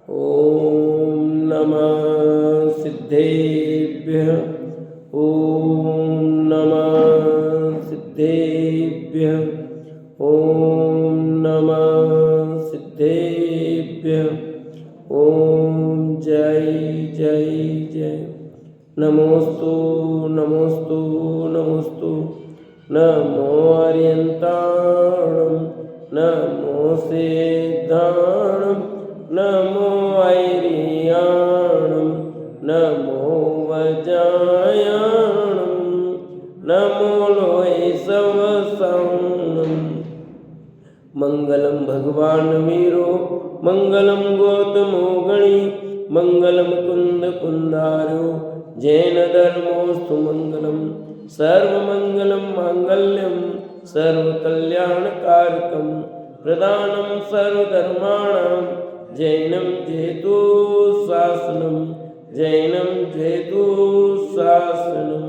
ॐ नमः सिद्धेभ्यः। ॐ नमः सिद्धेभ्यः। ॐ नमः सिद्धेभ्यः। ॐ जय जय जय। नमोस्तु नमोस्तु नमोस्तु। नमो अर्यन्ताणं नमो सिद्धाणं नमो ऐरियाणं नमो वज्रायाणं नमो लोहिसवसाणं। मंगलम भगवान वीरो मंगलम गौतमो गणी मंगलम कुंद कुंदारो जैन धर्मोस्तु मंगलम सर्वमंगलम मांगल्यम सर्वकल्याणकारकम प्रदानम सर्वधर्माणां जैनम जेतु शासनम जैनम जेतु शासनम।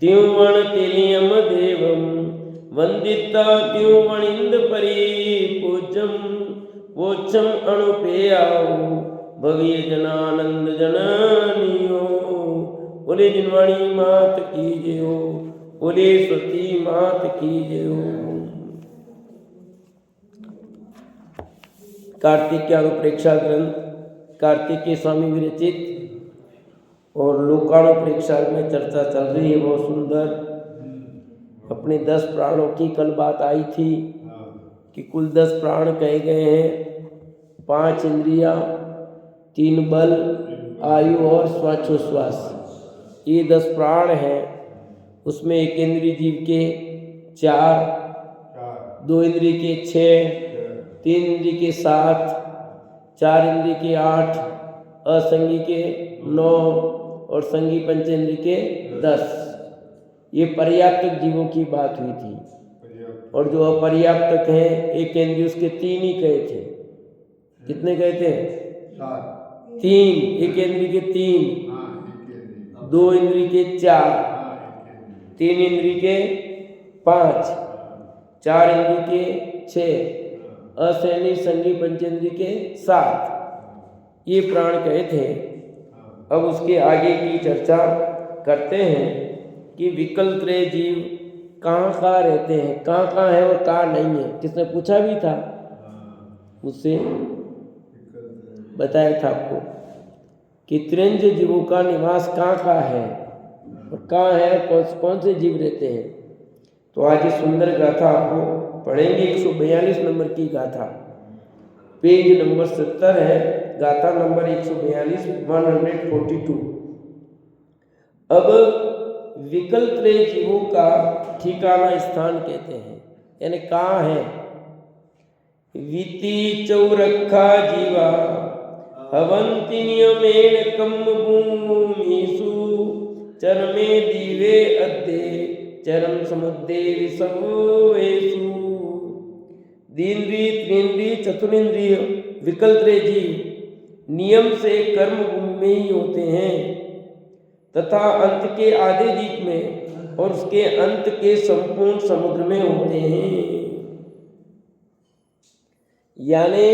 त्युवण तिलियम देवम वंदिता त्युवणिंद परी पूज्यम वोच्छम अणुपेयाओ भव्य जनानंद जननियो। बोले जिनवाणी मात की जय हो। बोले सती मात की जय हो। कार्तिकेयानुप्रेक्षा ग्रंथ कार्तिकेय स्वामी विरचित और लोकानुप्रेक्षा में चर्चा चल रही है बहुत सुंदर। अपने 10 प्राणों की कल बात आई थी कि कुल 10 प्राण कहे गए हैं। 5 इंद्रियां, 3 बल, आयु और श्वासोश्वास, ये 10 प्राण हैं। उसमें एक इंद्रिय जीव के 4, 2 इंद्रिय के 6, 3 इंद्रिय के 7, 4 इंद्रिय के 8, असंगी के 9 और संगी पंचेंद्रिय के 10। ये पर्याप्तक जीवों की बात हुई थी। और जो अपर्याप्तक हैं एक इंद्रिय उसके 3 ही कहे थे। कितने कहे थे? 3। एक इंद्रिय के 3, 2 इंद्रिय के 4, 3 इंद्रिय के 5, 4 इंद्रिय के 6, असैनी संगी पंचेंद्रिय के 7, ये प्राण कहे थे। अब उसके आगे की चर्चा करते हैं कि विकलत्रय जीव कहाँ कहाँ रहते हैं, कहाँ कहाँ है और कहाँ नहीं है। किसने पूछा भी था मुझसे, बताया था आपको कि त्रिंज जीवों का निवास कहाँ कहाँ है और कहाँ है, कौन से जीव रहते हैं। तो आज ये सुंदर गाथा आपको पढ़ेंगे। 142 नंबर की गाथा, पेज नंबर 70 है, गाथा नंबर 142, 142। अब विकलत्रय जीवों का ठिकाना स्थान कहते हैं, यानी कहाँ है। वीति चौरखा जीवा हवंति नियमेन कम भूमिषु चरमे दीवे अद्ये चरम समुद्रे विषवेषु। द्विंद्रिय, त्रिंद्रिय, चतुरिंद्रिय विकलत्रय जीव नियम से कर्म भूमि में ही होते हैं तथा अंत के आधे द्वीप में और उसके अंत के संपूर्ण समुद्र में होते हैं। यानी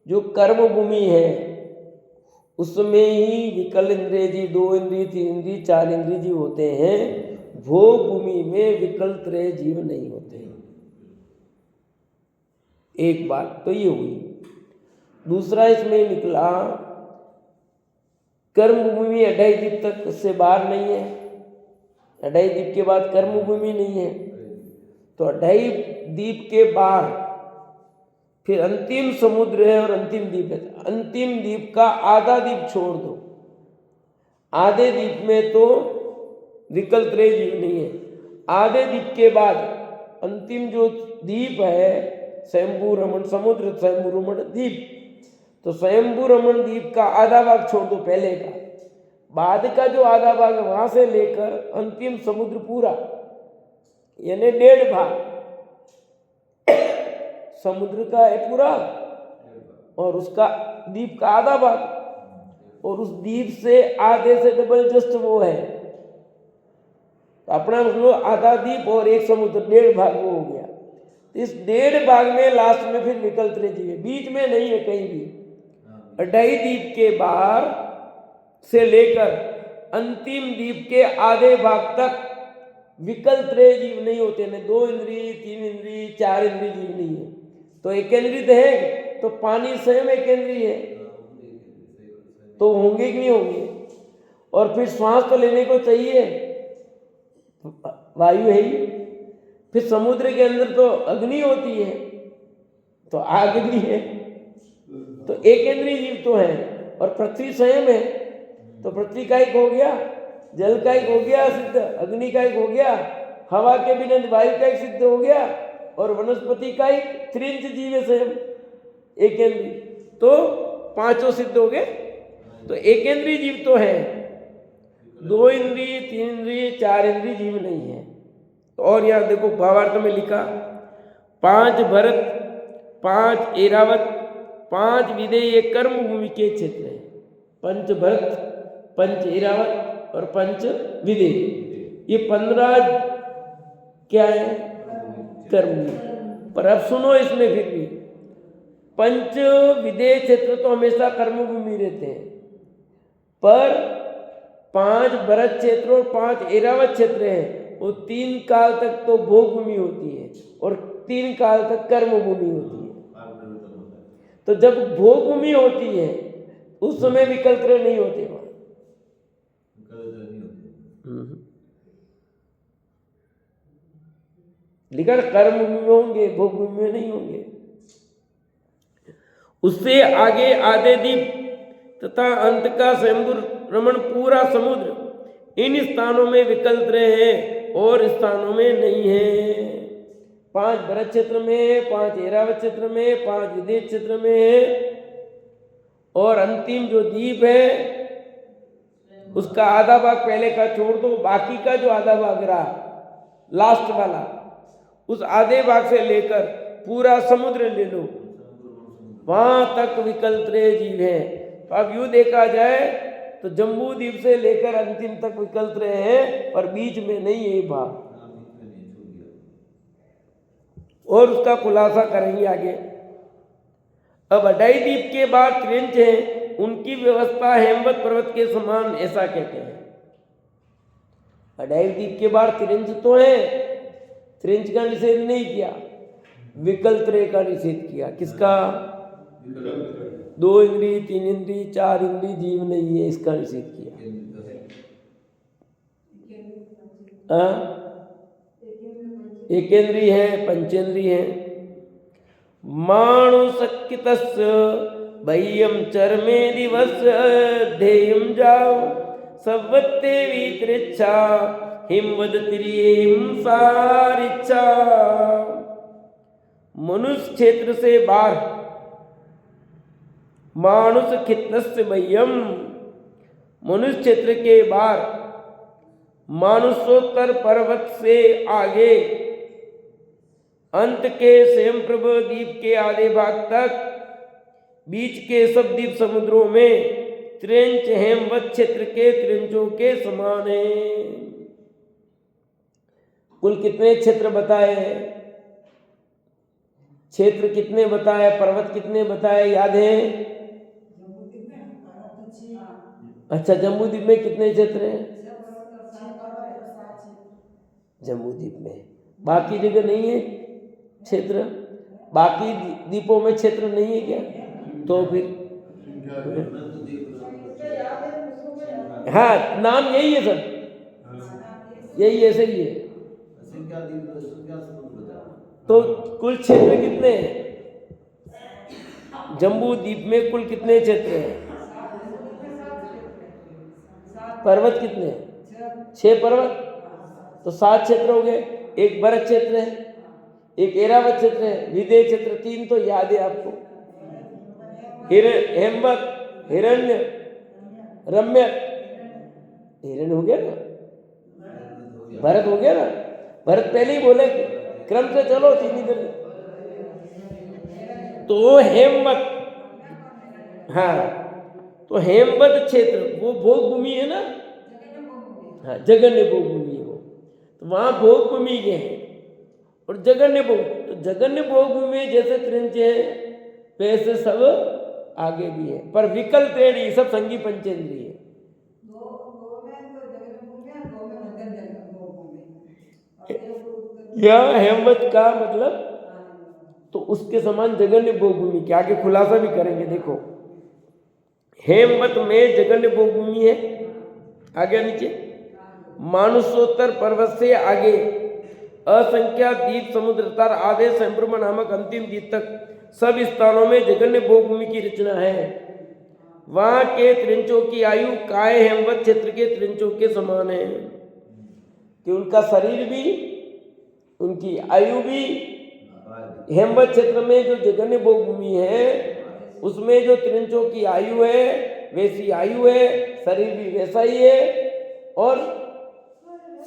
जो कर्म भूमि है उसमें ही विकल इंद्रिय जीव, 2 इंद्रिय, 3 इंद्रिय, 4 इंद्रिय जीव होते हैं। भोग भूमि में विकलत्रय जीव नहीं होते। एक बात तो ये हुई। दूसरा इसमें निकला कर्म भूमि 2.5 द्वीप तक से बाहर नहीं है। 2.5 द्वीप के बाद कर्म भूमि नहीं है। तो 2.5 द्वीप के बाहर फिर अंतिम समुद्र है और अंतिम द्वीप है। अंतिम द्वीप का आधा द्वीप छोड़ दो, आधे द्वीप में तो विकलत्रय जीव नहीं है। आधे द्वीप के बाद अंतिम जो द्वीप है स्वयंभू रमण समुद्र, स्वयंभू रमण द्वीप, तो स्वयंभू रमण द्वीप का आधा भाग छोड़ दो पहले का, बाद का जो आधा भाग है वहां से लेकर अंतिम समुद्र पूरा, यानी 1.5 भाग समुद्र का है पूरा और उसका द्वीप का आधा भाग, और उस द्वीप से आधे से डबल जस्ट वो है। तो अपना मतलब आधा द्वीप और एक समुद्र, 1.5 भाग वो हो गया। तो इस 1.5 भाग में लास्ट में फिर विकल त्रय जीव है, बीच में नहीं है कहीं भी। अढ़ाई द्वीप के बाहर से लेकर अंतिम द्वीप के आधे भाग तक विकल त्रय जीव नहीं होते ना, 2 इंद्रिय 3 इंद्रिय 4 इंद्रिय जीव नहीं है। तो एकेंद्रिय है तो पानी स्वयं एकेंद्रिय है, तो होंगे कि नहीं होंगे। और फिर श्वास तो लेने को चाहिए, वायु है ही। फिर समुद्र के अंदर तो अग्नि होती है, तो आग भी है, तो एकेंद्रीय जीव तो है। और पृथ्वी स्वयं है, तो पृथ्वी का एक हो गया, जल का एक हो गया सिद्ध, अग्नि का एक हो गया, हवा के बिना वायु का एक सिद्ध हो गया, और वनस्पति का एक त्रिंच जीव है स्वयं एकेंद्रीय, तो 5 सिद्ध हो गए। तो एकेंद्रीय जीव तो है, 2 इंद्रिय 3 इंद्रिय 4 इंद्रिय जीव नहीं है। और यहाँ देखो भावार्थ में लिखा 5 भरत 5 ऐरावत 5 विदेय कर्म भूमि के क्षेत्र है। 5 भरत 5 ऐरावत और 5 विदेय, ये 15 क्या है कर्म। पर अब सुनो इसमें फिर भी 5 विदेय क्षेत्र तो हमेशा कर्म भूमि रहते हैं, पर 5 भरत क्षेत्र और 5 ऐरावत क्षेत्र है, वो 3 काल तक तो भोग भूमि होती है और 3 काल तक कर्म भूमि होती है। तो जब भोग भूमि होती है उस समय विकल्प नहीं होते वहां। लिखा कर्म भूमि में होंगे, भोग भूमि में नहीं होंगे। उससे आगे आधे द्वीप तथा अंत का स्वयंभू रमण पूरा समुद्र, इन स्थानों में विकल्प रहे और स्थानों में नहीं है। 5 भरत क्षेत्र में, 5 ऐरावत क्षेत्र में, 5 विदेश क्षेत्र में है, और अंतिम जो द्वीप है उसका आधा भाग पहले का छोड़ दो, बाकी का जो आधा भाग रहा लास्ट वाला, उस आधे भाग से लेकर पूरा समुद्र ले लो, वहां तक विकल्प त्रय जीव है। तो अब यूं देखा जाए तो जम्बू द्वीप से लेकर अंतिम तक विकल्प रहे हैं, पर बीच में नहीं है भाग। और उसका खुलासा करेंगे आगे। अब अढ़ाई द्वीप के बाद त्रिंच है, उनकी व्यवस्था हेमवत पर्वत के समान, ऐसा कहते हैं। अढ़ाई द्वीप के बाद त्रिंच तो है, त्रिंच का निषेध नहीं किया, विकल्प त्रय का निषेध किया। किसका? 2 इंद्रिय 3 इंद्रिय 4 इंद्रिय जीव नहीं है, इसका निषेध किया। एकेंद्रिय है, पंचेंद्रिय है। माणुसक्कितस्य बह्यम चरमे दिवस ध्येयम जाओ सवत्ते वित्रिच्छा हिमवद त्रियेम सारिच्छा। मनुष्य क्षेत्र से बाहर मानुष खित्तस्य बह्यम, मनुष्य क्षेत्र के बाहर मानुषोत्तर पर्वत से आगे अंत के स्वयं प्रभ द्वीप के आधे भाग तक बीच के सब द्वीप समुद्रों में त्रिंच हेमवत क्षेत्र के त्रिंचों के समान है। कुल कितने क्षेत्र बताए? क्षेत्र कितने बताए? पर्वत कितने बताए? याद है? अच्छा, जम्बू द्वीप में कितने क्षेत्र हैं? जम्बू द्वीप में, बाकी जगह नहीं है क्षेत्र? बाकी द्वीपों में क्षेत्र नहीं है क्या? तो फिर हाँ, नाम यही है सब, यही ऐसे ही है। तो कुल क्षेत्र कितने हैं जम्बू द्वीप में? कुल कितने क्षेत्र हैं? पर्वत कितने हैं? 6 पर्वत, तो 7 क्षेत्र हो गए। एक भरत क्षेत्र है, एक ऐरावत क्षेत्र है, विदेय क्षेत्र 3 तो याद है आपको। हेमवत, हिरण्य, रम्य, हिरण्य हो गया ना, भरत हो गया ना, भरत पहले ही बोले, क्रम से चलो 3 ही दिन। तो हेमवत, हाँ, तो हेमवत क्षेत्र वो भोग भूमि है ना, हाँ, जगन्य भोग भूमि है वो, तो वहां भोग भूमि के हैं और जगन्य भोग। तो जगन्य भोग भूमि जैसे त्रिंच है वैसे सब आगे भी है, पर विकल्प ये सब संगी पंचेंद्रिय है। यह हेमवत का मतलब तो उसके समान जगन्य भोग भूमि के आगे खुलासा भी करेंगे। देखो हेमवत में जगन्य भोग भूमि है, आगे नीचे मानुषोत्तर पर्वत से आगे असंख्या द्वीप समुद्र तर आधे संभ्रम नामक अंतिम द्वीप तक सब स्थानों में जगन्य भोग भूमि की रचना है। वहां के त्रिंचों की आयु काय हेमवत क्षेत्र के त्रिंचों के समान है कि उनका शरीर भी उनकी आयु भी हेमवत क्षेत्र में जो जगन्य भोग भूमि है उसमें जो त्रिंचों की आयु है वैसी आयु है, शरीर भी वैसा ही है और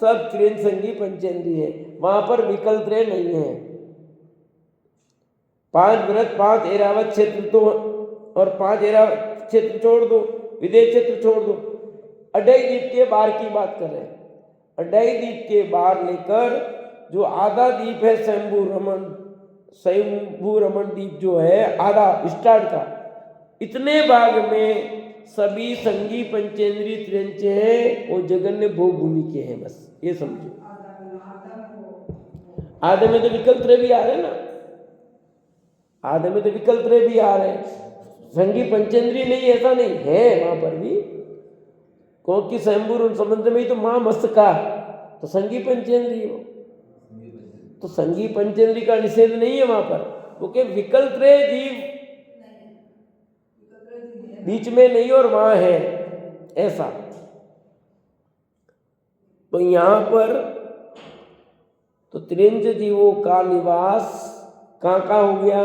सब त्रिंच संगी पंचेंद्रिय है। वहां पर विकल्प नहीं है। 5 व्रत 5 ऐरावत क्षेत्र तो और 5 ऐरावत क्षेत्र छोड़ दो, विदेश क्षेत्र छोड़ दो, अढ़ाई द्वीप के बाहर की बात कर रहे हैं। अढ़ाई द्वीप के बाहर लेकर जो आधा द्वीप है स्वयंभू रमन द्वीप जो है आधा स्टार्ट का, इतने भाग में सभी संगी पंचेंद्रिय त्रिंच है वो जगन्य भोग भूमि के हैं। बस ये समझो। आधे में तो विकल्प भी आ रहे ना, आधे में तो विकल्प भी आ रहे हैं, संगी पंचेंद्रिय नहीं ऐसा नहीं है वहां पर भी, क्योंकि स्वयंभू समुद्र में ही तो मां मस्तका तो संगी पंचेंद्रिय हो, तो संगी पंचेंद्रिय का निषेध नहीं है वहां पर, क्योंकि विकल्प जीव बीच में नहीं और वहां है ऐसा। तो यहां पर तो त्रिंच जीवों का निवास कहाँ हो गया,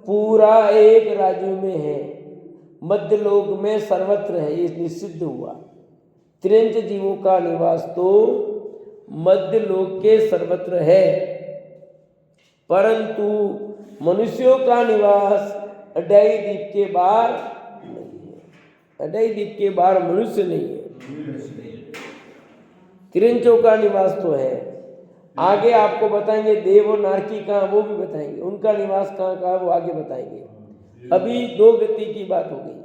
पूरा एक राज्य में है, मध्य लोक में सर्वत्र है, ये निषिद्ध हुआ। त्रिंच जीवों का निवास तो मध्य लोक के सर्वत्र है, परंतु मनुष्यों का निवास अढ़ाई द्वीप के बाहर नहीं है। अढ़ाई द्वीप के बाहर मनुष्य नहीं है, त्रिंचों का निवास तो है। आगे आपको बताएंगे देव और नारकी कहाँ, वो भी बताएंगे, उनका निवास कहाँ वो आगे बताएंगे। अभी 2 गति की बात हो गई,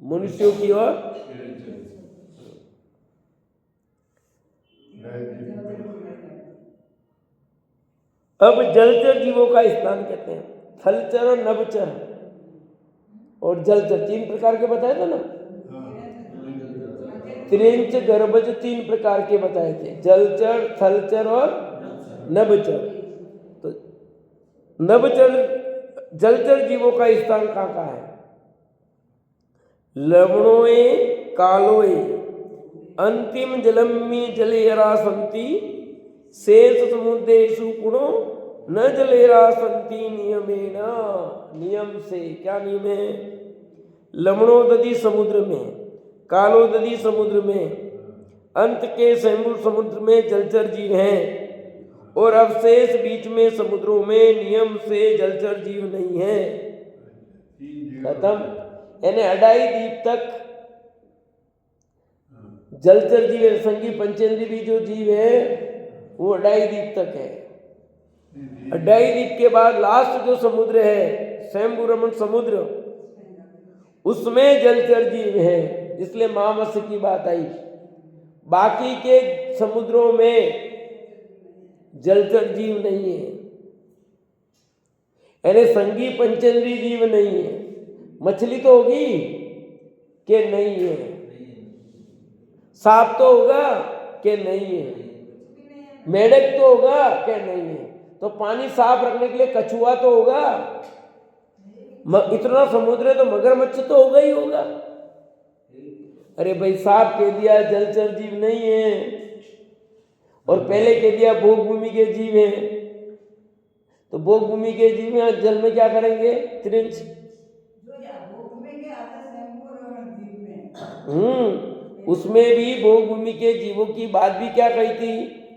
मनुष्यों की और अब जलचर जीवों का स्थान कहते हैं, थलचर और नभचर और जलचर 3 प्रकार के बताए थे ना, त्रिंच गर्भज 3 प्रकार के बताए थे, जलचर थलचर और नभचर। तो नभचर जलचर जीवों का स्थान कहाँ है, लवणोए कालोए अंतिम जलम्मी जलेरा संति शेष समुद्रेषु गुणो न जलेरा संति नियमेन, नियम से क्या नियम है, लवणोदधि समुद्र में, कालोदधि समुद्र में, अंत के स्वयंभू समुद्र में जलचर जीव हैं और अवशेष बीच में समुद्रों में नियम से जलचर जीव नहीं है। खत्म। यानी अढ़ाई द्वीप तक जलचर जीव संगी पंचेंद्रिय भी जो जीव है वो अढ़ाई द्वीप तक है। अढ़ाई द्वीप के बाद लास्ट जो समुद्र है स्वयंभू रमन समुद्र, उसमें जलचर जीव है, इसलिए महामत्स्य की बात आई। बाकी के समुद्रों में जलचर जीव नहीं है, यानी संगी पंचेंद्रिय जीव नहीं है। मछली तो होगी कि नहीं है, सांप तो होगा कि नहीं है, मेढक तो होगा कि नहीं है, तो पानी साफ रखने के लिए कछुआ तो होगा, इतना समुद्र है तो मगरमच्छ तो होगा ही होगा। अरे भाई सांप कह दिया जलचर जीव नहीं है, और पहले कह दिया भोग भूमि के जीव हैं, तो भोग भूमि के जीव हैं जल में क्या करेंगे, त्रिंच। उसमें भी भोग भूमि के जीवों की बात भी क्या कही थी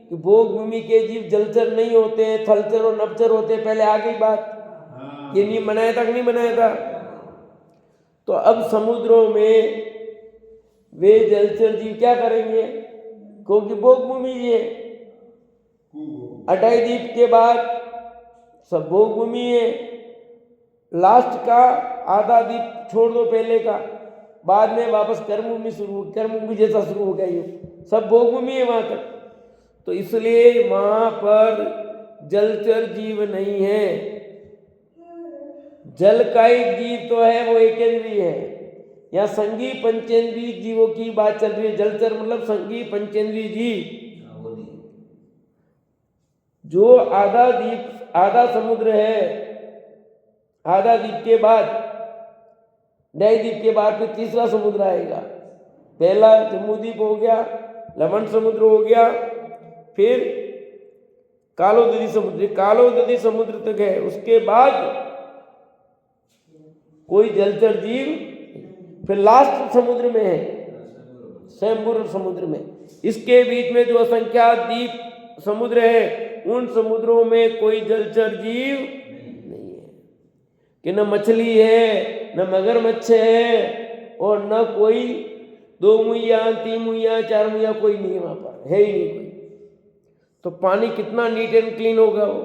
कि भोग भूमि के जीव जलचर नहीं होते हैं, थलचर और नभचर होते हैं, पहले आ गई बात। ये नहीं बनाया था कि नहीं बनाया था। तो अब समुद्रों में वे जलचर जीव क्या करेंगे, क्योंकि भोग भूमि है। अटाई द्वीप के बाद सब भोग भूमि है। लास्ट का आधा द्वीप छोड़ दो पहले का, बाद में वापस कर्मभूमि शुरू, कर्मभूमि जैसा शुरू हो गया ये सब भोग भूमि है वहां तक। तो इसलिए वहां पर जलचर जीव नहीं है। जल का एक जीव तो है, वो एकेंद्रीय है। या संगी पंचेंद्रीय जीवों की बात चल रही है। जलचर मतलब संगी पंचेंद्रीय जीव। जो आधा द्वीप, आधा समुद्र है, आधा द्वीप के बाद, नए द्वीप के बाद फिर तीसरा समुद्र आएगा। पहला जम्मू द्वीप हो गया, लवण समुद्र हो गया, फिर कालोदरी समुद्र, कालोदरी समुद्र तक है। उसके बाद कोई जलचर जीव, फिर लास्ट समुद्र में है, स्वयंभू समुद्र में। इसके बीच में जो असंख्यात द्वीप समुद्र है, उन समुद्रों में कोई जलचर जीव नहीं है। कि न मछली है, न मगरमच्छ है, और न कोई 2 मुइया 3 मुइया 4 मुइया, कोई नहीं है वहां पर, है ही नहीं कोई। तो पानी कितना नीट एंड क्लीन होगा वो।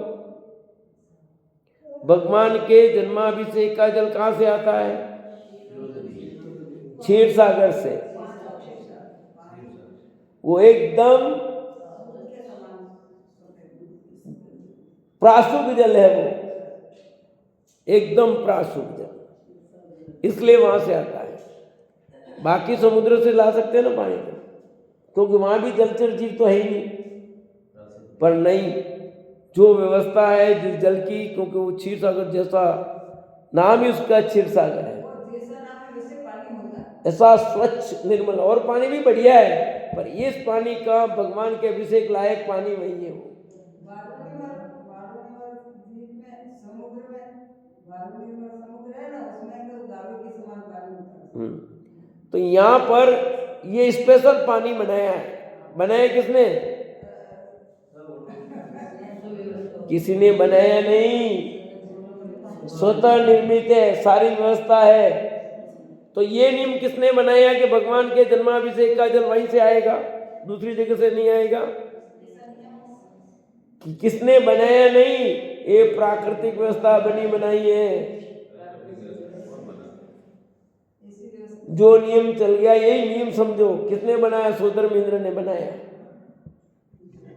भगवान के जन्माभिषेक का जल कहां से आता है? क्षीर सागर से। वो एकदम प्राशुद्ध जल है, वो एकदम प्राशुद्ध जल, इसलिए वहां से आता है। बाकी समुद्र से ला सकते हैं ना पानी को, क्योंकि वहां भी जलचर जीव तो है ही नहीं। पर नहीं, जो व्यवस्था है जिस जल की, क्योंकि वो क्षीर सागर जैसा नाम ही उसका क्षीर सागर है, ऐसा स्वच्छ निर्मल, और पानी भी बढ़िया है। पर इस पानी का भगवान के अभिषेक लायक पानी वही है। वो समुद्र है ना, उसमें तो गावे के समान पानी होता है। तो यहाँ पर ये स्पेशल पानी बनाया है। बनाया किसने? किसी ने बनाया नहीं, स्वतः निर्मित है, सारी व्यवस्था है। तो ये नियम किसने बनाया कि भगवान के जन्माभिषेक का जल वहीं से आएगा, दूसरी जगह से नहीं आएगा? कि किसने बनाया नहीं, ये प्राकृतिक व्यवस्था बनी बनाई है। जो नियम चल गया यही नियम समझो। किसने बनाया? सोदर्म इंद्र ने बनाया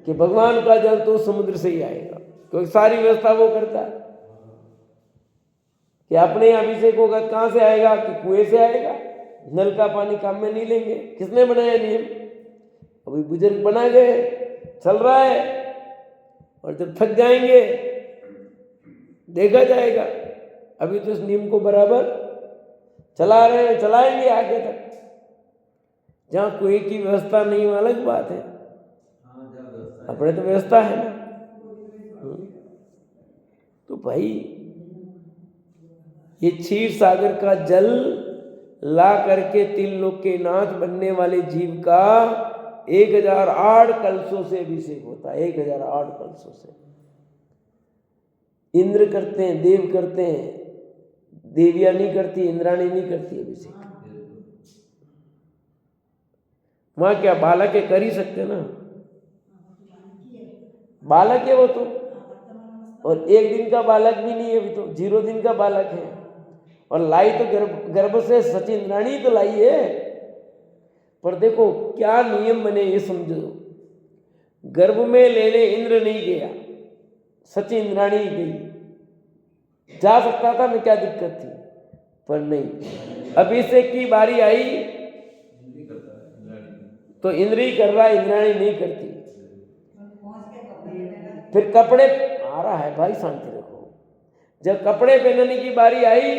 कि भगवान का जल तो समुद्र से ही आएगा, क्योंकि सारी व्यवस्था वो करता है। कि अपने अभिषेक होगा कहां से आएगा? कि कुएं से आएगा, नल का पानी काम में नहीं लेंगे। किसने बनाया नियम? अभी बुजुर्ग बना गए, चल रहा है, और जब थक जाएंगे देखा जाएगा। अभी तो इस नियम को बराबर चला रहे हैं, चलाएंगे आगे तक। जहां कुएं की व्यवस्था नहीं, वो अलग बात है, अपने तो व्यवस्था है ना। तो भाई ये क्षीर सागर का जल ला करके त्रिलोक के नाथ बनने वाले जीव का 1008 कलशों से अभिषेक होता है। 1008 कलशों से। इंद्र करते हैं, देव करते हैं, देवियां नहीं करती, इंद्राणी नहीं करती अभिषेक। वहां क्या बालक है, कर ही सकते ना, बालक है वो तो। और 1 दिन का बालक भी नहीं है, अभी तो 0 दिन का बालक है। और लाई तो गर्भ से सची इंद्राणी तो लाई है। पर देखो क्या नियम बने, ये समझो। गर्भ में लेने इंद्र नहीं गया, सची इंद्राणी गई। जा सकता था मैं, क्या दिक्कत थी? पर नहीं, अभिषेक की बारी आई तो इंद्र ही कर रहा है, इंद्राणी नहीं करती। फिर कपड़े आ रहा है भाई, शांति रखो। जब कपड़े पहनने की बारी आई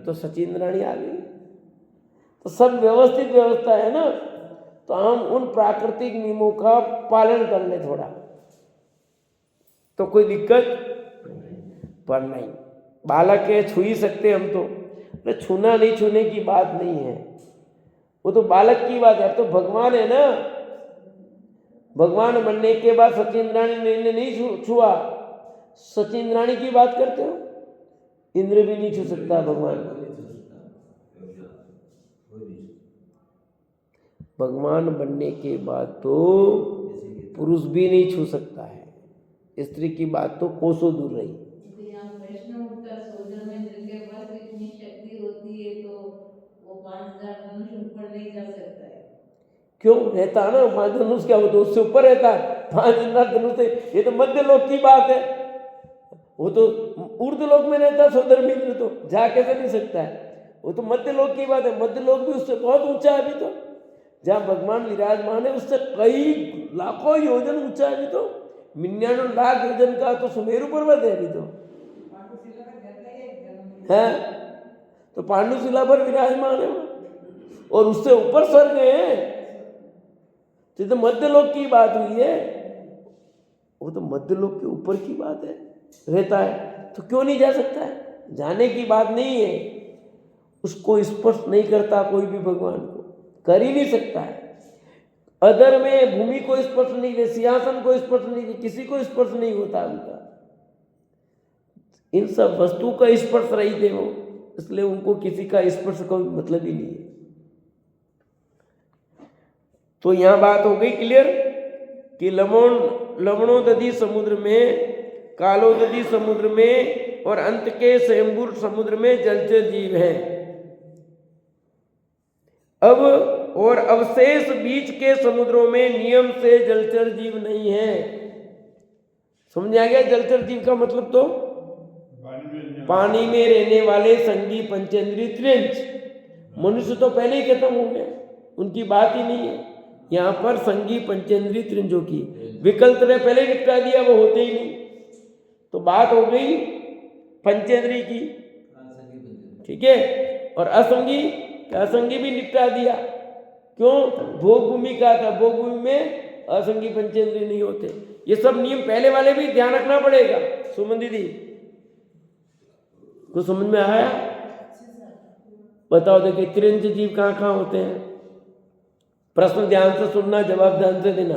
तो सची इंद्राणी आ गई। तो सब व्यवस्थित व्यवस्था है ना। तो हम उन प्राकृतिक नियमों का पालन कर ले थोड़ा, तो कोई दिक्कत पर नहीं। बालक है, छू ही सकते हम तो। छूना नहीं छूने की बात नहीं है, वो तो बालक की बात है। तो भगवान है ना, भगवान बनने के बाद सची इंद्राणी ने नहीं छुआ। सची इंद्राणी की बात करते हो, इंद्र भी नहीं छू सकता भगवान। भगवान बनने के बाद तो पुरुष भी नहीं छू सकता है। स्त्री की बात तो कोसों दूर रही। यहाँ प्रश्न उठता, सौदामित्र के पास इतनी शक्ति होती है तो वो 5000 धनुष ऊपर नहीं जा सकता है? क्यों रहता ना 5 धनुष, क्या वो तो उससे ऊपर रहता है 5000 धनुष से। ये तो मध्य लोक की बात है, वो तो ऊर्ध्व लोक में रहता सौदामित्र, तो जा कैसे नहीं सकता है, वो तो मध्य लोक की बात है। मध्य लोक भी उससे बहुत ऊंचा है अभी तो, जहाँ भगवान विराजमान है उससे कई लाखों योजन ऊंचा है अभी तो, 99 लाख योजन का तो सुमेरु पर्वत है अभी तो है। तो पांडुशिला पर विराजमान है और उससे ऊपर स्वर्ग है, तो मध्य लोक की बात हुई है, वो तो मध्य लोक के ऊपर की बात है रहता है, तो क्यों नहीं जा सकता है? जाने की बात नहीं है, उसको स्पर्श नहीं करता कोई भी, भगवान को कर ही नहीं सकता है। अदर में भूमि को स्पर्श नहीं दे, सिंहासन को स्पर्श नहीं दे, किसी को स्पर्श नहीं होता उनका, इन सब वस्तु का स्पर्श रही थे वो, इसलिए उनको किसी का स्पर्श का मतलब ही नहीं है। तो यहां बात हो गई क्लियर कि लवणोदधि समुद्र में, कालोदधि समुद्र में और अंत के स्वयंभू समुद्र में जलचर जीव हैं। अब और अवशेष बीच के समुद्रों में नियम से जलचर जीव नहीं है। समझ आ गया जलचर जीव का मतलब? तो पानी में रहने वाले संगी पंचेंद्रिय त्रिंच, मनुष्य तो पहले ही खत्म हो गए, उनकी बात ही नहीं है। यहाँ पर संगी पंचेंद्रिय त्रिंजों की विकल्प ने पहले ही निपटा दिया, वो होते ही नहीं। तो बात हो गई पंचेंद्रिय की, ठीक है। और असंगी भी निपटा दिया। क्यों? भोग भूमि का था, भोग भूमि में असंगी पंचेंद्रिय नहीं होते। ये सब नियम पहले वाले भी ध्यान रखना पड़ेगा। सुमन दीदी कुछ समझ में आया? बताओ, देखिए त्रिंच जीव कहाँ कहाँ होते हैं? प्रश्न ध्यान से सुनना, जवाब ध्यान से देना।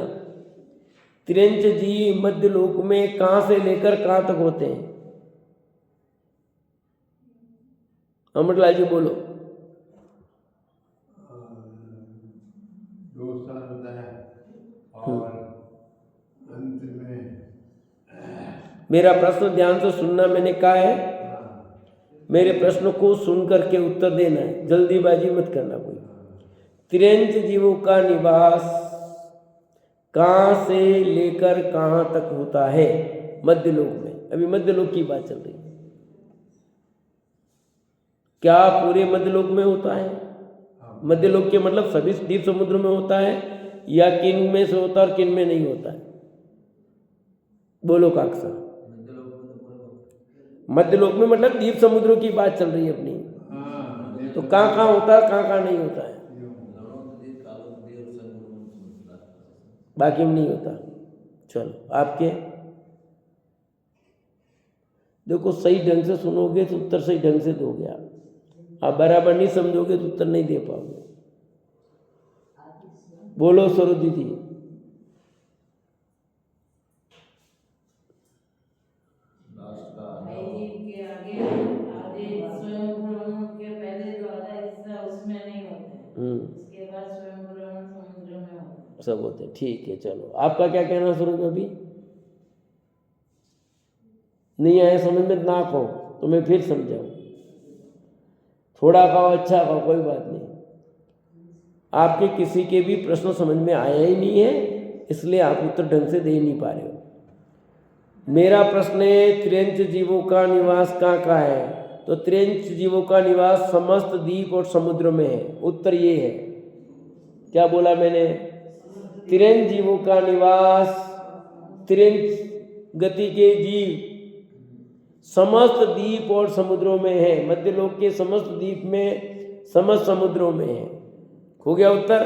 त्रिंच जीव मध्य लोक में कहां से लेकर कहां तक होते हैं? अमरलाल जी बोलो। 2 स्थान होता है और अंत में। मेरा प्रश्न ध्यान से सुनना, मैंने कहा है मेरे प्रश्न को सुन करके उत्तर देना है, जल्दीबाजी मत करना कोई। त्रिंच जीवों का निवास कहां से लेकर कहां तक होता है मध्य लोक में? अभी मध्य लोक की बात चल रही है। क्या पूरे मध्य लोक में होता है? मध्य लोक के मतलब सभी द्वीप समुद्र में होता है, या किन में से होता है और किन में नहीं होता है? बोलो काकसा। मध्य लोक में मतलब द्वीप समुद्रों की बात चल रही है अपनी। तो कहाँ कहाँ होता है, कहाँ कहाँ नहीं होता है? बाकी में नहीं होता। चलो आपके देखो, सही ढंग से सुनोगे तो उत्तर सही ढंग से दोगे आप बराबर नहीं समझोगे तो उत्तर नहीं दे पाओगे। बोलो सरोज दीदी। के आगे आधे स्वयं भ्रमण के पहले जो आधा हिस्सा उसमें नहीं होते हैं, उसके बाद स्वयं भ्रमण समुद्र में होते हैं, सब होते हैं। ठीक है, चलो आपका क्या कहना सरोज? अभी नहीं आया समझ में ना कहो तो मैं फिर समझाऊं। थोड़ा कहो, अच्छा कहो, कोई बात नहीं। आपके किसी के भी प्रश्न समझ में आया ही नहीं है, इसलिए आप उत्तर ढंग से दे ही नहीं पा रहे हो। मेरा प्रश्न है त्रिंच जीवों का निवास कहाँ कहाँ है? तो त्रिंच जीवों का निवास समस्त द्वीप और समुद्र में है। उत्तर ये है। क्या बोला मैंने? त्रिंच जीवों का निवास, त्रिंच गति के जीव समस्त द्वीप और समुद्रों में है। मध्य लोक के समस्त द्वीप में, समस्त समुद्रों में है। हो गया उत्तर।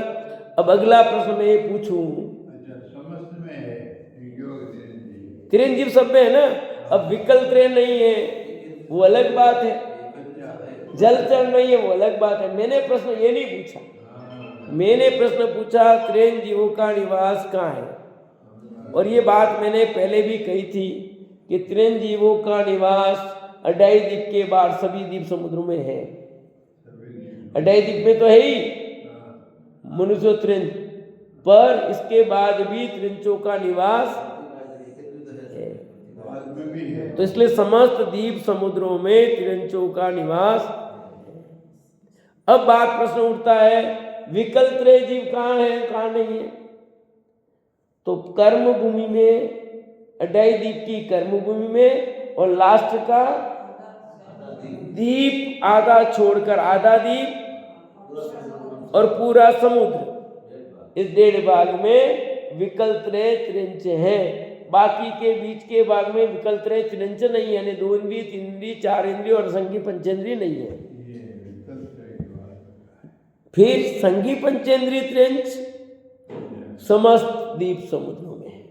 अब अगला प्रश्न मैं पूछूं। समस्त में है त्रिंच जीव सब में है ना। अब विकल्प त्रेन नहीं है, वो अलग बात है। जलचर नहीं है, वो अलग बात है। मैंने प्रश्न ये नहीं पूछा, मैंने प्रश्न पूछा त्रिंच जीवों का निवास कहाँ है। और ये बात मैंने पहले भी कही थी कि त्रिंच जीवों का निवास अडाई द्वीप के बाहर सभी द्वीप समुद्रों में है। अडाई द्वीप में तो है ही मनुष्य त्रिंच, पर इसके बाद भी त्रिंचों का निवास है। भी है। तो इसलिए समस्त द्वीप समुद्रों में तिरंचों का निवास। अब बात प्रश्न उठता है, विकल त्रय जीव कहाँ है, कहाँ नहीं है? तो कर्म भूमि में, अड्डाई द्वीप की कर्म भूमि में, और लास्ट का द्वीप आधा छोड़कर आधा द्वीप और पूरा समुद्र, इस 1.5 भाग में विकल त्रय त्रिंच है। बाकी के बीच के भाग में विकल त्रय त्रिंच नहीं है, यानी 2 इंद्रिय, 3 इंद्रिय, 4 इंद्रिय और संगी पंचेंद्रिय नहीं है। ये विकल्प की बात है। फिर संगी पंचेंद्रिय त्रिंच समस्त द्वीप समुद्रों में है।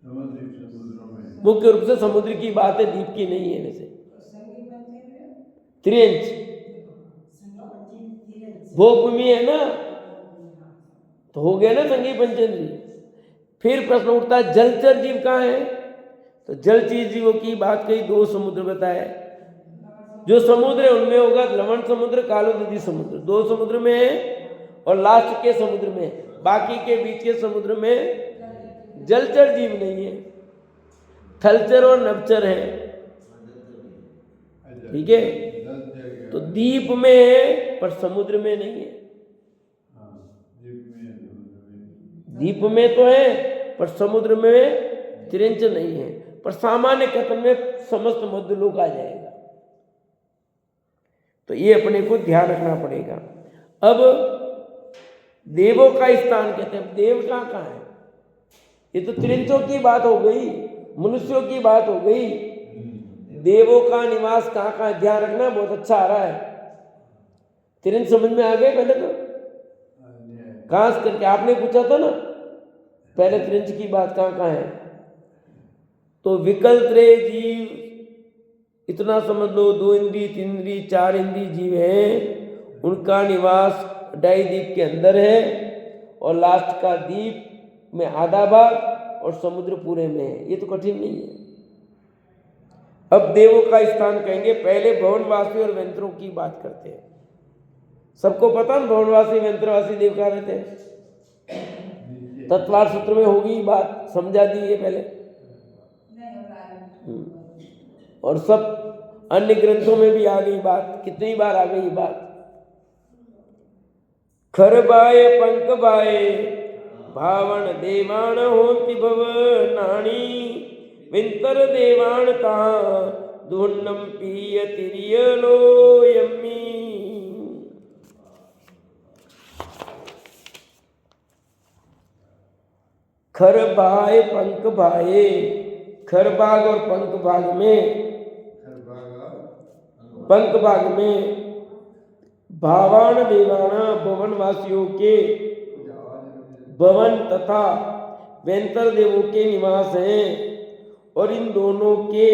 समुद्रों में मुख्य रूप से समुद्र की बात है, द्वीप की नहीं है। वैसे त्रिंच भूमि है ना, तो हो गया ना संगी पंचेंद्रिय। फिर प्रश्न उठता है, जलचर जीव कहाँ है? तो जलचर जीवों की बात कही, 2 समुद्र बताए। जो समुद्र है उनमें होगा लवण समुद्र, कालो नदी समुद्र, 2 समुद्र में है, और लास्ट के समुद्र में है। बाकी के बीच के समुद्र में जलचर जीव नहीं है, थलचर और नभचर है। ठीक है, तो द्वीप में है पर समुद्र में नहीं है। द्वीप में तो है पर समुद्र में त्रिंच नहीं है। पर सामान्य कथन में समस्त मध्यलोक आ जाएगा, तो ये अपने को ध्यान रखना पड़ेगा। अब देवों का स्थान कहते हैं, देव कहाँ है? ये तो त्रिंचों की बात हो गई, मनुष्यों की बात हो गई। देवों का निवास कहाँ, ध्यान रखना, बहुत अच्छा आ रहा है। त्रिंच समझ में आ गए? पहले तो खास करके आपने पूछा था ना पहले, त्रिंच की बात कहाँ है। तो विकल त्रय जीव इतना समझ लो, 2 इंद्रिय, 3 इंद्रिय, 4 इंद्रिय जीव हैं, उनका निवास अड्डाई द्वीप के अंदर है, और लास्ट का द्वीप में आधा भाग और समुद्र पूरे में है। ये तो कठिन नहीं है। अब देवों का स्थान कहेंगे, पहले भवनवासी और वेंत्रों की बात करते हैं। सबको पता ना भवनवासी वेंत्रवासी देव कहाँ रहते हैं? तत्वार सूत्र में होगी बात, समझा दी है पहले। और सब अन्य ग्रंथों में भी आ गई बात, कितनी बार आ गई बात। खर बाय पंख बाय भावण देवाण होती भव नाणी, विंतर देवाण ता दुन्नम पीय तिरियलो यम्मी। खर बाय पंख बाय, खर भाग और पंख भाग में, पंख भाग में भावान देवाना भवनवासियों के भवन तथा वेंतर देवों के निवास हैं, और इन दोनों के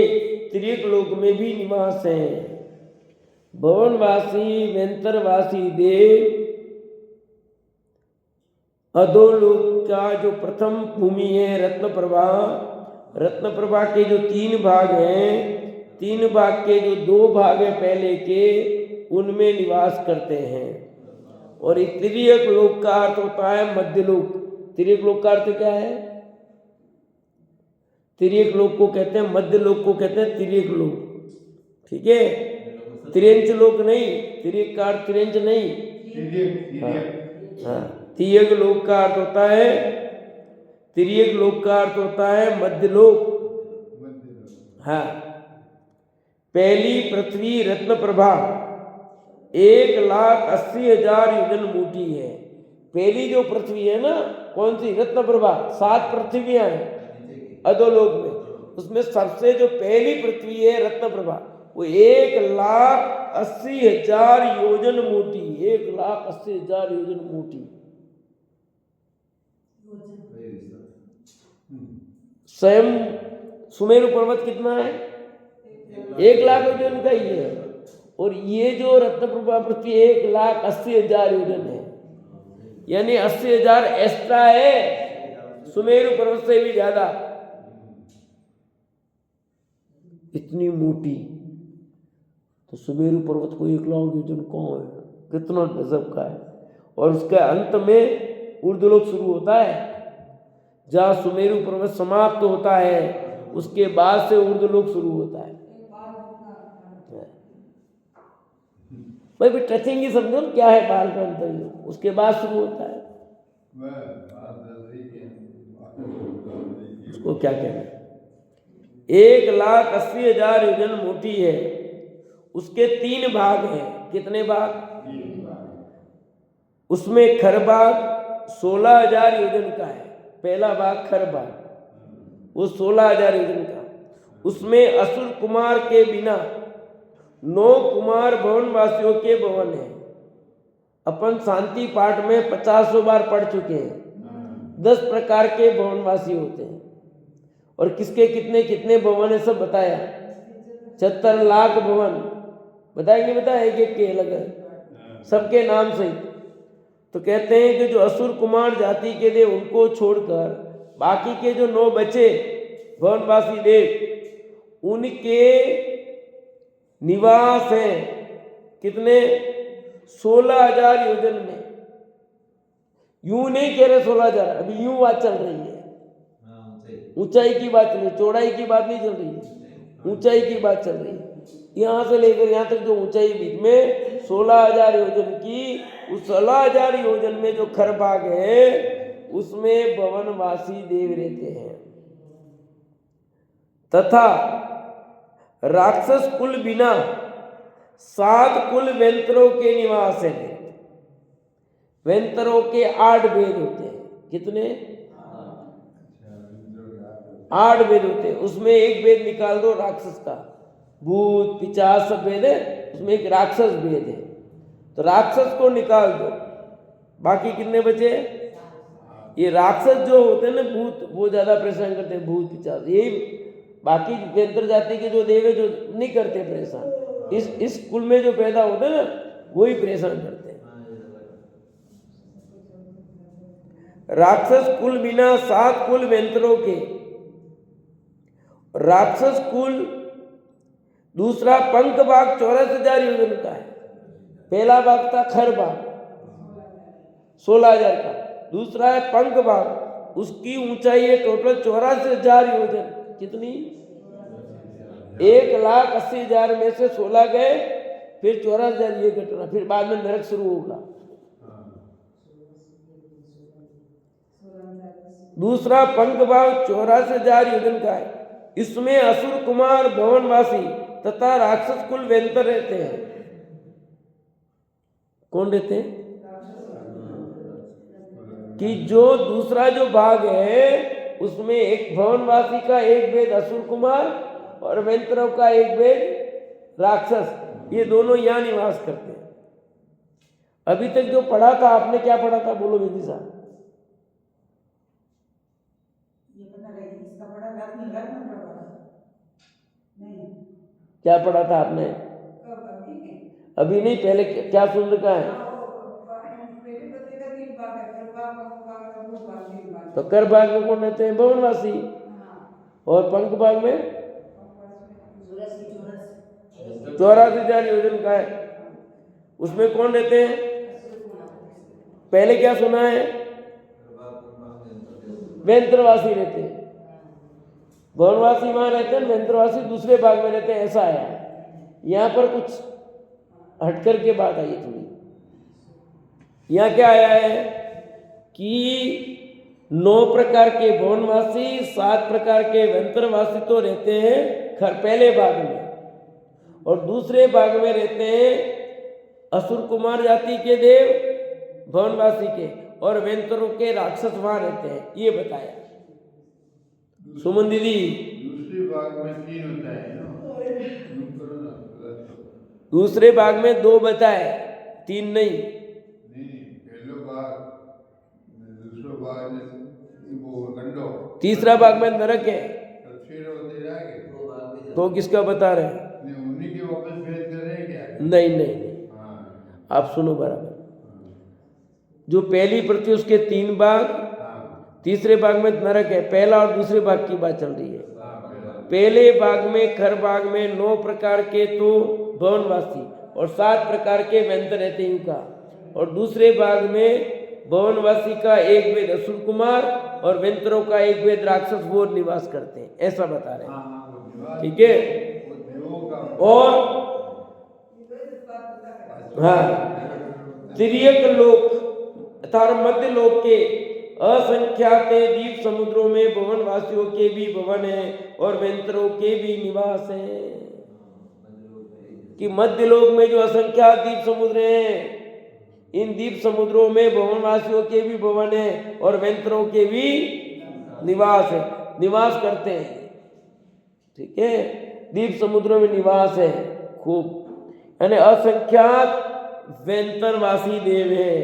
त्रिक लोक में भी निवास हैं। भवनवासी वेंतरवासी देव अधोलोक का जो प्रथम भूमि है रत्न प्रभा, रत्न प्रभा के जो 3 भाग हैं, 3 भाग के जो 2 भाग हैं पहले के, उनमें निवास करते हैं। और तिर्यक लोक का अर्थ होता है मध्यलोक। तिर्यक लोक का अर्थ क्या है? तिर्यक लोक को कहते हैं, मध्य लोक को कहते हैं तिर्यक लोक। ठीक है, त्रियंच लोक नहीं, तिर्यक का अर्थ त्रियंच नहीं। हाँ, तिर्यक लोक का अर्थ होता है, तिर्यक लोक का अर्थ होता है मध्य लोक। हाँ, पहली पृथ्वी रत्न प्रभा 1,80,000 योजन मोटी है। पहली जो पृथ्वी है ना, कौन सी? रत्न प्रभा। 7 पृथ्वियां हैं अधोलोक में, उसमें सबसे जो पहली पृथ्वी है रत्न प्रभा, वो 1,80,000 योजन मोटी, 1,80,000 योजन मोटी। स्वयं सुमेरु पर्वत कितना है? 1,00,000 योजन का ही है, और ये जो रत्न प्रभा पृथ्वी 1,80,000 योजन है, यानी 80,000 एक्स्ट्रा है सुमेरु पर्वत से भी ज्यादा। इतनी मोटी, तो सुमेरु पर्वत को 1,00,000 योजन कौन है? कितना गजब का है। और उसके अंत में ऊर्ध्वलोक शुरू होता है, जहाँ सुमेरु पर्वत समाप्त होता है, उसके बाद से ऊर्ध्वलोक शुरू होता है। भाई भी टचिंग ही समझो ना क्या है बाल का अंतर, उसके बाद शुरू होता है। उसको क्या कहना है? 1,80,000 योजन मोटी है, उसके 3 भाग हैं। कितने भाग? उसमें खर भाग 16,000 योजन का है। पहला भाग खर भाग, वो 16,000 योजन का। उसमें असुर कुमार के बिना 9 कुमार भवन वासियों के भवन है। अपन शांति पाठ में 50 बार पढ़ चुके हैं। 10 प्रकार के भवनवासी होते हैं और किसके कितने कितने भवन है सब बताया। 76 लाख भवन बताया कि नहीं बताया? एक एक के अलग है, सबके नाम से। तो कहते हैं कि जो असुर कुमार जाति के थे उनको छोड़कर बाकी के जो 9 बचे भवनवासी देव, उनके निवास हैं कितने? 16,000 योजन में। यूं नहीं कह रहे 16,000, अभी यूं बात चल रही है। ऊंचाई की बात चल रही है, चौड़ाई की बात नहीं चल रही है, ऊंचाई की बात चल रही है। यहां से लेकर यहां तक जो ऊंचाई बीच में 16,000 योजन की, उस 16,000 योजन में जो खरभाग है उसमें भवनवासी देव रहते हैं। तथा राक्षस कुल बिना 7 कुल वेंतरों के निवास है। वेंतरों के 8 भेद होते हैं। कितने? 8 भेद होते हैं। उसमें एक भेद निकाल दो राक्षस का, भूत पिशाच सब भेद है, उसमें एक राक्षस भेद है। तो राक्षस को निकाल दो, बाकी कितने बचे? ये राक्षस जो होते हैं ना भूत, वो ज्यादा परेशान करते हैं, भूत पिशाच। यही बाकी वेंतर जाति के जो देव है जो नहीं करते परेशान, इस कुल में जो पैदा होते हैं ना वही परेशान करते हैं। राक्षस कुल बिना 7 कुल वेंतरों के। राक्षस कुल दूसरा पंख भाग 84,000 योजन का है। पहला भाग था खर भाग 16,000 का, दूसरा है पंख भाग, उसकी ऊंचाई है टोटल 84,000 योजन। कितनी? 1,80,000 में से 16 गए, फिर 84,000 ये घटना, फिर बाद में नरक शुरू होगा। दूसरा पंख भाग 84,000 योजन का है। इसमें असुर कुमार भवनवासी तथा राक्षस कुल वेंतर रहते हैं। कौन रहते हैं? कि जो दूसरा जो भाग है उसमें एक भवनवासी का एक भेद असुर कुमार और वेंतरों का एक भेद राक्षस, ये दोनों यहाँ निवास करते हैं। अभी तक जो पढ़ा था आपने, क्या पढ़ा था बोलो विधि साहब? क्या पढ़ा था आपने? अभी नहीं, पहले क्या सुन रखा है? तो कर भाग में कौन रहते हैं? भवनवासी। और पंख भाग में 84,000 योजन का है, उसमें कौन रहते हैं? पहले क्या सुना है? वेंत्रवासी रहते हैं। भवनवासी वहां रहते हैं, वेंत्रवासी दूसरे भाग में रहते हैं, ऐसा आया। यहाँ पर कुछ हटकर के बात आई थोड़ी। यहाँ क्या आया है कि 9 प्रकार के भवनवासी, 7 प्रकार के वेंत्रवासी तो रहते हैं पहले भाग में, और दूसरे भाग में रहते हैं असुर कुमार जाति के देव भवनवासी के, और वेंतरों के राक्षस वहां रहते हैं, ये बताया। सुमन दीदी, दूसरे भाग में 3 होता है ना? दूसरे भाग में 2 बताए, 3 नहीं। पहले भाग, दूसरा भाग वो गंडो, तीसरा भाग में नरक है। फिर होते जाएंगे तो किसका बता रहे हैं? उन्हीं के वापस भेज कर रहे हैं क्या? नहीं, आप सुनो बराबर। जो पहली प्रति उसके 3 भाग, तीसरे भाग में नरक है। पहला और दूसरे भाग की बात चल रही है। पहले भाग में खर भाग में 9 प्रकार के तो भवनवासी और 7 प्रकार के वेंतर रहते हैं का, और दूसरे भाग में भवनवासी का एक वेद असुर कुमार और वेंतरों का एक वेद राक्षस वो निवास करते हैं, ऐसा बता रहे हैं। ठीक है। और हाँ, तिर्यक लोक तथा मध्य लोक के असंख्यात द्वीप समुद्रों में भवन वासियों के भी भवन है और वेंतरों के भी निवास है। कि मध्य लोक में जो असंख्यात द्वीप समुद्र हैं, इन द्वीप समुद्रों में भवन वासियों के भी भवन है और वेंतरों के भी निवास है, निवास करते हैं। ठीक है, द्वीप समुद्रों में निवास है खूब, यानी असंख्यात वेंतरवासी देव है,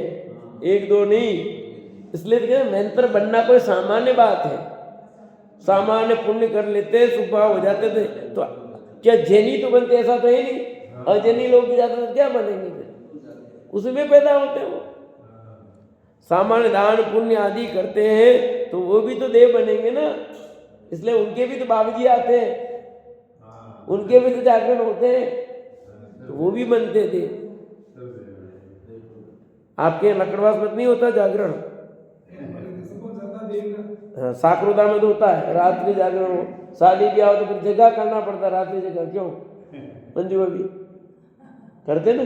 एक दो नहीं। इसलिए वेंतर बनना कोई सामान्य बात है, सामान्य पुण्य कर लेते सुबह हो जाते थे तो क्या जैनी तो बनते, ऐसा तो है नहीं। अजैनी लोग भी जाते तो क्या बनेंगे फिर, उसमें पैदा होते हैं। वो सामान्य दान पुण्य आदि करते हैं तो वो भी तो देव बनेंगे ना। इसलिए उनके भी तो बाबूजी आते हैं, उनके भी तो जागरण होते हैं, तो वो भी बनते थे। आपके लकड़वास में नहीं होता जागरण? हाँ, साकरोदा में तो होता है रात्रि जागरण हो। शादी ब्याह हो तो फिर जगह करना पड़ता है, रात्रि जगह। क्यों मंजू अभी करते ना?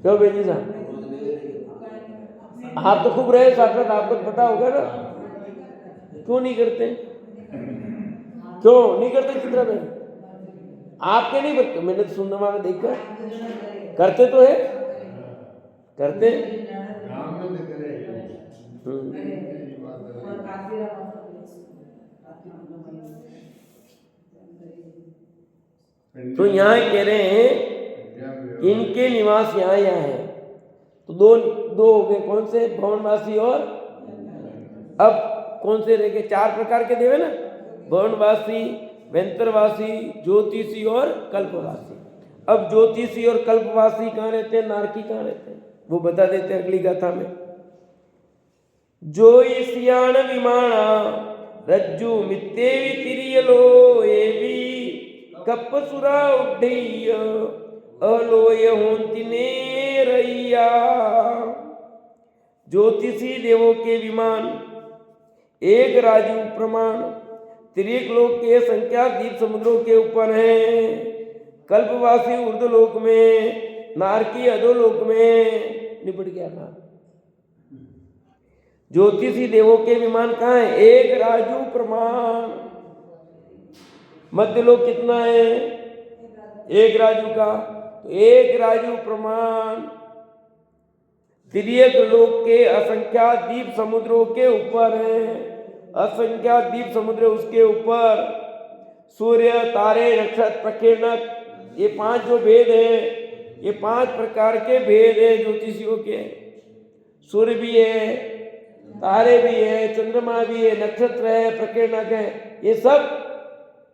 क्यों बेटी साहब? आप तो खूब रहे साकरत, आपको तो पता होगा ना, क्यों नहीं करते? क्यों नहीं करते चित्रा बहन? आपके नहीं बच्चे, मैंने तो सुंदरमा में देखा करते तो है, करते। तो यहाँ कह रहे हैं इनके निवास यहाँ है। तो दो हो गए, कौन से? भवनवासी और अब कौन से रह गए? 4 प्रकार के देवे ना, भवनवासी, वेंतरवासी, ज्योतिषी और कल्पवासी। अब ज्योतिषी और कल्पवासी कहाँ रहते हैं, नारकी कहाँ रहते हैं, वो बता देते हैं अगली गाथा में। जो ईसियान विमाना रज्जु मित्तेवि तिरियलो एवी कपसुरा उड्डीय अलोय होंति ने रैया। ज्योतिषी देवों के विमान एक राजू प्रमाण त्रिक लोक के संख्या द्वीप समुद्रों के ऊपर हैं। कल्पवासी ऊर्ध्वलोक में, नारकी अधोलोक में। निपट गया ना। ज्योतिषी देवों के विमान कहाँ है? एक राजू प्रमाण। मध्यलोक कितना है? एक राजू का, तो एक राजू प्रमाण तिर्यक लोक के असंख्यात द्वीप समुद्रों के ऊपर है। असंख्यात द्वीप समुद्र उसके ऊपर। सूर्य, तारे, नक्षत्र, प्रकीर्णक, ये 5 जो भेद है, ये 5 प्रकार के भेद है ज्योतिषियों के। सूर्य भी है, तारे भी है, चंद्रमा भी है, नक्षत्र है, प्रकीर्णक है, ये सब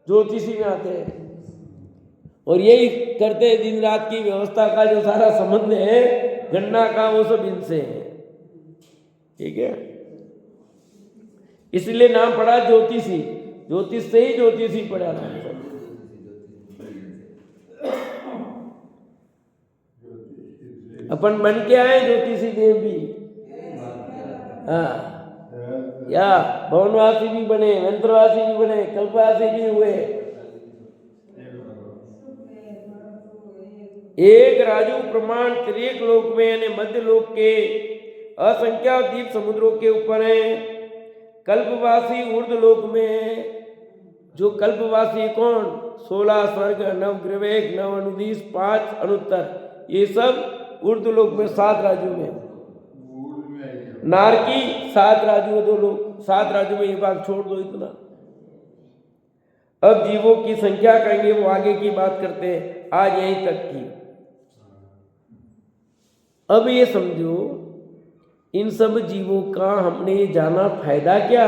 ज्योतिषी में आते हैं। और यही करते हैं दिन रात की व्यवस्था का जो सारा संबंध है गणना का, वो सब इनसे है। ठीक है, इसलिए नाम पड़ा ज्योतिषी। ज्योतिष से ही ज्योतिषी पड़ा नाम सब। अपन बन के आए ज्योतिषी देव भी। हाँ, या भवनवासी भी बने, वेंतरवासी भी बने, कल्पवासी भी हुए। एक राजू प्रमाण त्रिक लोक में यानी मध्य लोक के असंख्यात द्वीप समुद्रों के ऊपर है। कल्पवासी ऊर्ध्व लोक में। जो कल्पवासी कौन? 16 स्वर्ग, 9 ग्रह, 9 अनुदिश, 5 अनुत्तर, ये सब ऊर्ध्व लोक में 7 राजू में। नारकी 7 राजू, 2 लोग 7 राजू में, ये बात छोड़ दो इतना। अब जीवों की संख्या कहेंगे, वो आगे की बात करते हैं, आज यहीं तक की। अब ये समझो इन सब जीवों का हमने जाना फायदा क्या?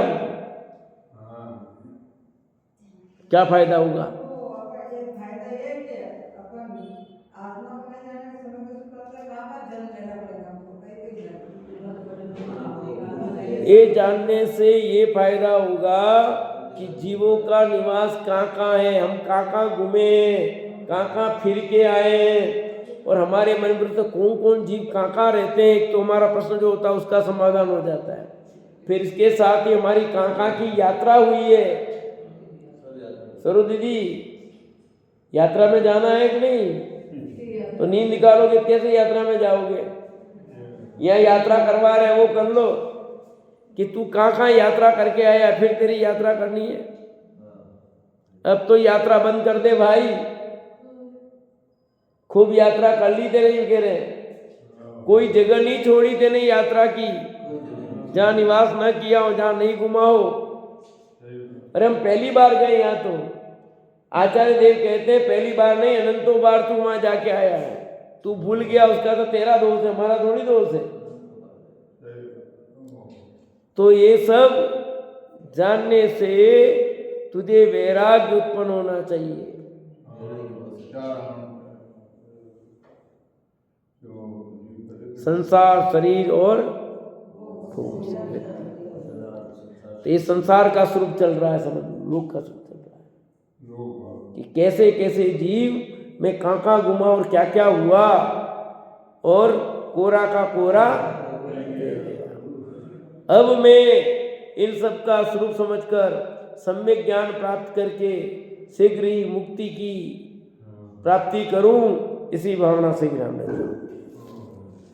क्या फायदा होगा? ये जानने से ये फायदा होगा कि जीवों का निवास कहाँ कहाँ है, हम कहाँ कहाँ घूमे, कहाँ कहाँ फिर के आए, और हमारे मन में तो कौन कौन जीव कहाँ रहते हैं, एक तो हमारा प्रश्न जो होता है उसका समाधान हो जाता है। फिर इसके साथ ही हमारी कहाँ की यात्रा हुई है। सरो दीदी, यात्रा में जाना है कि नहीं? तो नींद निकालोगे कैसे यात्रा में जाओगे? यह यात्रा करवा रहे हैं वो कर लो कि तू कहाँ यात्रा करके आया, फिर तेरी यात्रा करनी है। अब तो यात्रा बंद कर दे भाई, खूब यात्रा कर ली तेरे कह रहे, कोई जगह नहीं छोड़ी तेने यात्रा की जहाँ निवास न किया हो, जहाँ नहीं घुमा हो। अरे हम पहली बार गए यहाँ, तो आचार्य देव कहते हैं पहली बार नहीं अनंतों बार तू वहां जाके आया है। तू भूल गया उसका तो तेरा दोष है, हमारा थोड़ी दोष है। तो ये सब जानने से तुझे वैराग्य उत्पन्न होना चाहिए। संसार, शरीर और भोग से व्यक्ति, तो ये संसार का स्वरूप चल रहा है, समझ लोक का स्वरूप चल रहा है कि कैसे कैसे जीव में कहाँ घुमा और क्या क्या हुआ, और कोरा का कोरा रह गया। अब मैं इन सब का स्वरूप समझकर सम्यक ज्ञान प्राप्त करके शीघ्र ही मुक्ति की प्राप्ति करूं, इसी भावना से विराम लेता हूं।